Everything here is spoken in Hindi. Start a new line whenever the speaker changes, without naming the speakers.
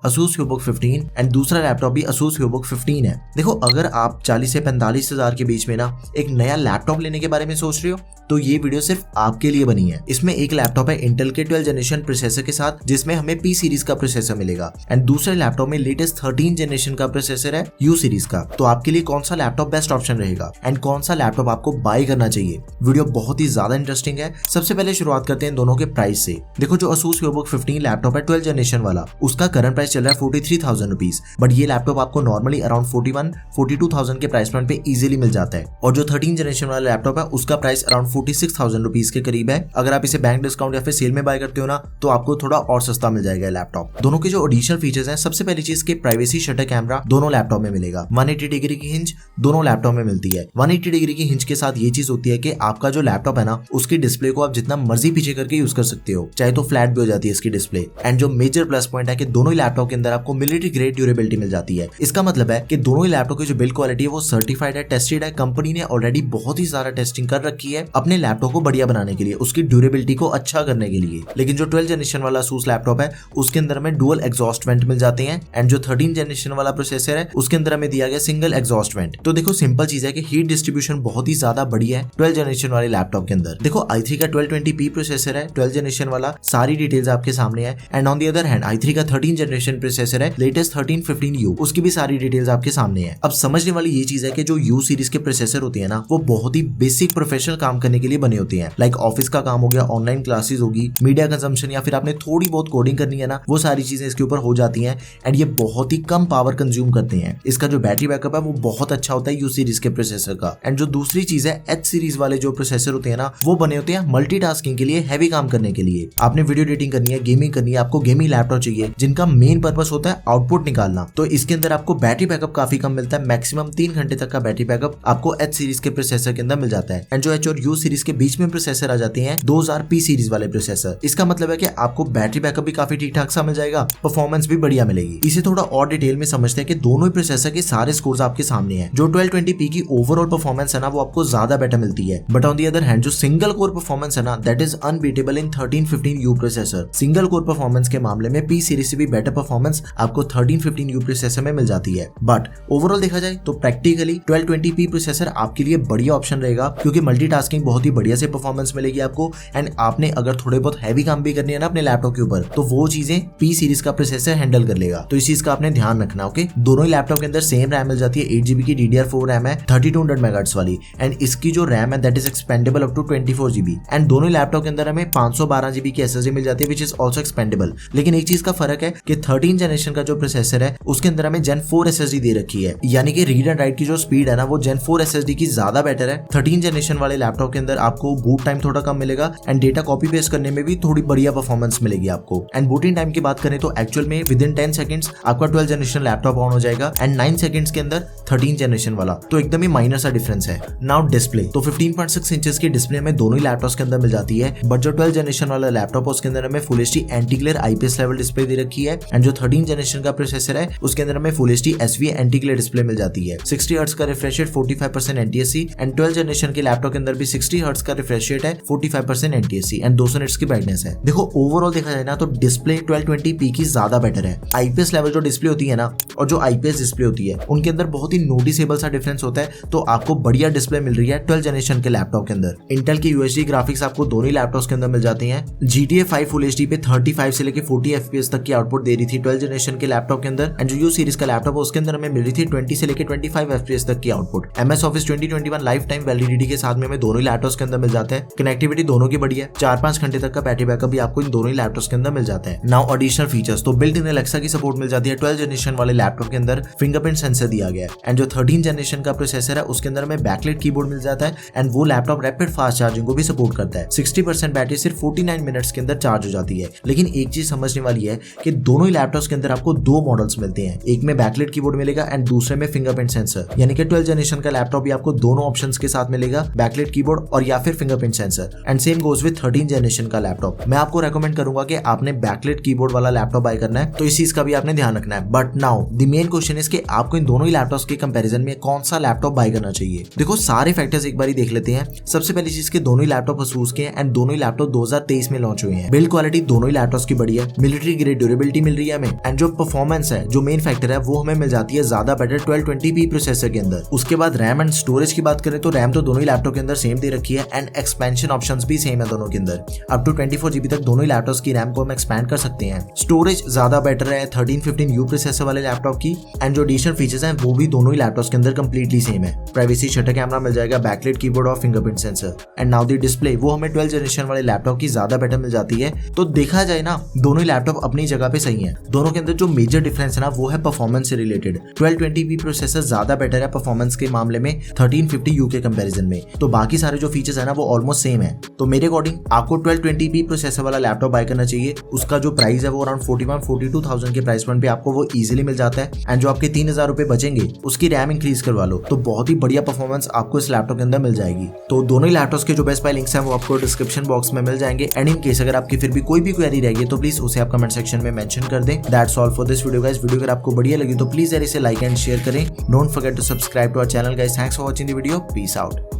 Asus VivoBook 15 एंड दूसरा लैपटॉप भी Asus VivoBook 15 है। देखो अगर आप 40 से 45 हजार के बीच में ना एक नया लैपटॉप लेने के बारे में सोच रहे हो तो ये वीडियो सिर्फ आपके लिए बनी है। इसमें एक लैपटॉप है इंटेल के 12 जनरेशन प्रोसेसर के साथ जिसमें हमें P सीरीज का प्रोसेसर मिलेगा एंड दूसरे लैपटॉप में लेटेस्ट 13 जनरेशन का प्रोसेसर है U सीरीज का। तो आपके लिए कौन सा लैपटॉप बेस्ट ऑप्शन रहेगा एंड कौन सा लैपटॉप आपको बाय करना चाहिए, वीडियो बहुत ही ज्यादा इंटरेस्टिंग है। सबसे पहले शुरुआत करते हैं दोनों के प्राइस से। देखो जो Asus VivoBook 15 लैपटॉप है 12 जनरेशन वाला, उसका करंट प्राइस चल रहा है 43,000 रुपीज, बट ये लैपटॉप आपको नॉर्मली अराउंड 42,000 के प्राइस पॉइंट पे इजीली मिल जाता है। और जो 13 जनरेशन वाला लैपटॉप है उसका प्राइस अराउंड 46,000 रुपीज के करीब है। अगर आप इसे बैंक डिस्काउंट या फिर सेल में बाय करते हो ना तो आपको थोड़ा और सस्ता मिल जाएगा लैपटॉप। दोनों के जो एडिशनल फीचर्स हैं, सबसे पहली चीज के प्राइवेसी शटर कैमरा दोनों लैपटॉप में मिलेगा। 180 डिग्री की हिंज दोनों लैपटॉप में मिलती है। 180 डिग्री की हिंज के साथ ये चीज होती है कि आपका जो लैपटॉप है ना उसकी डिस्प्ले को आप जितना मर्जी पीछे करके यूज कर सकते हो, चाहे तो फ्लैट भी हो जाती है इसकी डिस्प्ले। एंड जो मेजर प्लस पॉइंट है कि दोनों ही लैपटॉप के अंदर आपको मिलिट्री ग्रेड ड्यूरेबिलिटी मिल जाती है। इसका मतलब है कि दोनों ही लैपटॉप की जो बिल्ड क्वालिटी है वो सर्टिफाइड है, टेस्टेड है। कंपनी ने ऑलरेडी बहुत ही सारा टेस्टिंग कर रखी है अपने लैपटॉप को बढ़िया बनाने के लिए, उसकी ड्यूरेबिलिटी को अच्छा करने के लिए। लेकिन जो 12 जनरेशन वाला Asus लैपटॉप है उसके अंदर में डुअल एग्जॉस्ट वेंट मिल जाते हैं एंड जो 13 जनरेशन वाला प्रोसेसर है उसके अंदर हमें दिया गया सिंगल एग्जॉस्ट वेंट। तो देखो सिंपल चीज है कि हीट डिस्ट्रीब्यूशन बहुत ही ज्यादा बढ़िया है 12 जनरेशन वाले लैपटॉप के अंदर। देखो i3 का 1220p प्रोसेसर है 12 जनरेशन वाला, सारी डिटेल्स आपके सामने है। And on the other hand i3 का 13 जनरेशन प्रोसेसर है लेटेस्ट 1315U, उसकी भी सारी डिटेल्स आपके सामने है। अब समझने वाली ये चीज है कि जो U सीरीज के प्रोसेसर होते हैं ना वो बहुत ही बेसिक प्रोफेशनल काम करने के लिए बने होते हैं। लाइक ऑफिस का काम हो गया, ऑनलाइन क्लासेस होगी, मीडिया कंजम्पशन या फिर आपने थोड़ी बहुत कोडिंग करनी है ना, वो सारी चीजें इसके ऊपर हो जाती हैं। एंड ये बहुत ही कम पावर कंज्यूम करते हैं। इसका जो बैटरी बैकअप है वो बहुत अच्छा होता है U सीरीज के प्रोसेसर का। एंड जो दूसरी चीज है H सीरीज वाले जो प्रोसेसर होते हैं ना वो बने होते हैं मल्टीटास्किंग के लिए, हैवी काम करने के लिए। आपने वीडियो एडिटिंग करनी है, गेमिंग करनी है, आपको गेमिंग लैपटॉप चाहिए जिनका मेन पर्पस होता है आउटपुट निकालना, तो इसके अंदर आपको बैटरी बैकअप काफी कम मिलता है। मैक्सिमम 3 घंटे तक का बैटरी बैकअप आपको H सीरीज के प्रोसेसर के अंदर मिल जाता है। एंड जो H और U सीरीज के बीच में प्रोसेसर आ जाते हैं 2000 P सीरीज वाले प्रोसेसर। इसका मतलब है कि आपको बैटरी बैकअप भी काफी ठीक ठाक सा मिल जाएगा, परफॉर्मेंस भी बढ़िया मिलेगी। इसे थोड़ा और डिटेल में समझते हैं कि दोनों ही प्रोसेसर के सारे स्कोर्स आपके सामने हैं। जो 1220p की ओवरऑल परफॉर्मेंस है ना वो आपको ज्यादा बेटर मिलती है, but on the other hand जो सिंगल कोर परफॉर्मेंस है ना that is unbeatable in 1315U processor. Single core performance के मामले में P सीरीज से भी बेटर परफॉर्मेंस आपको 1315U प्रोसेसर में मिल जाती है। बट ओवरऑल देखा जाए तो प्रैक्टिकली 1220p प्रोसेसर आपके लिए बढ़िया ऑप्शन रहेगा क्योंकि मल्टीटास्किंग बहुत ही बढ़िया से परफॉर्मेंस मिलेगी आपको। एंड आपने अगर थोड़े बहुत हैवी काम भी करनी है ना अपने लैपटॉप के ऊपर तो वो चीजें P सीरीज का प्रोसेसर हैंडल कर लेगा। तो इस चीज का आपने ध्यान रखना। ओके, दोनों ही लैपटॉप के अंदर सेम रैम मिल जाती है, 8GB की DDR4 रैम है 3200 MHz वाली। एंड इसकी जो रैम है that is expandable up to 24GB। एंड दोनों ही लैपटॉप के अंदर हमें 512GB की SSD मिल जाती है विच इज ऑल्सो एक्सपेंडेबल। लेकिन एक चीज का फर्क है कि 13 जनरेशन का जो प्रोसेसर है उसके अंदर हमें Gen 4 SSD दे रखी है, यानी कि रीड एंड राइट की जो स्पीड है ना वो Gen 4 SSD की ज्यादा बेटर है। 13 जनरेशन वाले लैपटॉप के अंदर आपको बूट टाइम थोड़ा कम मिलेगा एंड डेटा कॉपी पेस्ट करने में भी थोड़ी बढ़िया परफॉर्मेंस मिलेगी आपको। एंड बूटिंग टाइम की बात करें तो एक्चुअल में विद इन 10 सेकंड्स आपका 12 जनरेशन लैपटॉप ऑन हो जाएगा एंड 9 सेकंड्स के अंदर 13 जनरेशन वाला, तो एकदम ही माइनर सा डिफरेंस है। नाउ डिस्प्ले, तो 15.6 इंचेस की डिस्प्ले हमें दोनों ही लैपटॉप्स के अंदर मिल जाती है, बट जो 12 जनरेशन वाला लैपटॉप है उसके अंदर हमें full HD anti glare IPS level display दे रखी है। एंड जो 13 जनरेशन का प्रोसेसर है उसके अंदर हमें full HD SV anti glare display मिल जाती है। 60 हर्ट्ज का refresh rate, 45% NTSC। And 12 generation के लैपटॉप के अंदर भी 60 हर्ट्ज का रिफ्रेश रेट है, 45% NTSC एंड 200 निट्स की ब्राइटनेस है। देखो ओवरऑल देखा जाए ना तो डिस्प्ले 1220p की ज्यादा बेटर है। IPS लेवल जो डिस्प्ले होती है ना और जो IPS डिस्प्ले होती है उनके अंदर बहुत ही नोटिसेबल सा डिफरेंस होता है। तो आपको बढ़िया डिस्प्ले मिल रही है 12 जनरेशन के लैपटॉप के अंदर। इंटेल के UHD ग्राफिक्स आपको दोनों ही लैपटॉप्स के अंदर मिल जाते हैं। GTA 5 फुल HD पे 35 से लेके 40 FPS तक की आउटपुट दे रही थी 12 जनरेशन के लैपटॉप के अंदर। एंड जो U सीरीज का लैपटॉप है उसके अंदर हमें मिल रही थी 20 से लेके 25 FPS तक की output. MS Office 2021 life time validity के साथ में हमें दोनों ही लैपटॉप्स के अंदर मिल जाता है। कनेक्टिविटी दोनों की बढ़िया है, 4-5 घंटे तक का बैटरी बैकअप भी आपको इन दोनों ही लैपटॉप्स के अंदर मिल जाता है। नाउ एडिशनल फीचर्स, तो बिल्ट इन Alexa की सपोर्ट मिल जाती है 12 जनरेशन वाले लैपटॉप के अंदर। फिंगरप्रिंट सेंसर दिया गया है। एंड जो 13 जनरेशन का प्रोसेसर है उसके अंदर हमें बैकलाइट कीबोर्ड मिल जाता है एंड वो लैपटॉप रैपिड फास्ट चार्जिंग को भी सपोर्ट करता है। 60% बैटरी सिर्फ 49 मिनट्स के अंदर चार्ज हो जाती है। लेकिन एक चीज समझने वाली है कि दोनों ही लैपटॉप्स के अंदर आपको दो मॉडल्स मिलते हैं, एक में बैकलाइट कीबोर्ड मिलेगा एंड दूसरे में फिंगरप्रिंट सेंसर। यानी कि 12 जनरेशन का लैपटॉप भी आपको दोनों ऑप्शंस के साथ मिलेगा, बैकलाइट कीबोर्ड और या फिर fingerprint sensor. And same goes with 13 generation का लैपटॉप। मैं आपको रेकमेंड करूंगा कि आपने बैकलाइट कीबोर्ड वाला लैपटॉप बाय करना है, तो इस चीज का भी आपने ध्यान रखना है। But now the main question is कि आपको इन दोनों ही लैपटॉप्स के कंपैरिजन में कौन सा लैपटॉप बाय करना चाहिए। देखो सारे फैक्टर्स एक बार देख लेते हैं। सबसे पहली चीज के दोनों ही लैपटॉप Asus के हैं एंड दोनों ही लैपटॉप 2023 में लॉन्च हुए हैं। बिल्ड क्वालिटी दोनों ही लैपटॉप्स की बढ़िया है, मिलिट्री ग्रेड ड्यूरेबिलिटी मिल रही है हमें, एंड जो परफॉर्मेंस है, जो मेन फैक्टर है, वो हमें मिल जाती है ज्यादा बेटर 1220p प्रोसेसर के अंदर। उसके बाद रैम एंड स्टोरेज की बात करें तो रैम तो दोनों ही लैपटॉप के अंदर सेम दे रखी है एंड एक्सपेंशन ऑप्शंस भी सेम है दोनों के अंदर। अप टू 24GB तक दोनों ही लैपटॉप्स की रैम को हम एक्सपैंड कर सकते हैं। स्टोरेज ज्यादा बेटर है 1315U प्रोसेसर वाले लैपटॉप की, एंड जो एडिशनल फीचर्स हैं वो भी दोनों ही लैपटॉप्स के अंदर कंप्लीटली सेम है। प्राइवेसी शटर कैमरा मिल जाएगा, बैकलाइट कीबोर्ड और fingerprint sensor, and now the display वो हमें 12th जनरेशन वाले लैपटॉप की ज्यादा बेटर मिल जाती है। तो देखा जाए ना, दोनों ही लैपटॉप अपनी जगह पे सही है। दोनों के अंदर जो मेजर डिफरेंस है ना वो है परफॉर्मेंस से रिलेटेड। 1220p प्रोसेसर ज्यादा बेटर है परफॉर्मेंस के मामले में 1350U के कंपैरिजन में। तो बाकी सारे जो फीचर्स है ना वो ऑलमोस्ट सेम है। तो मेरे अकॉर्डिंग आपको 1220p प्रोसेसर वाला लैपटॉप बाय करना चाहिए। उसका जो प्राइस है वो अराउंड 41-42,000 के प्राइस पॉइंट पे आपको वो इजीली मिल जाता है, एंड जो आपके 3000 रुपए बचेंगे उसकी रैम इंक्रीज करवा लो तो बहुत ही बढ़िया परफॉर्मेंस आपको इस लैपटॉप के अंदर मिल जाएगी। तो दोनों ही लैपटॉप्स के जो बेस्ट बाय लिंक्स हैं वो आपको डिस्क्रिप्शन बॉक्स में मिल जाएंगे, एंड इन केस अगर आपकी फिर भी कोई भी क्वेरी रहेगी तो प्लीज उसे आप कमेंट सेक्शन में मेंशन कर दें। That's all for this video guys. Video अगर आपको बढ़िया लगी तो प्लीज यार इसे लाइक एंड शेयर करें। Don't forget to subscribe to our channel guys. Thanks for watching the video. Peace out.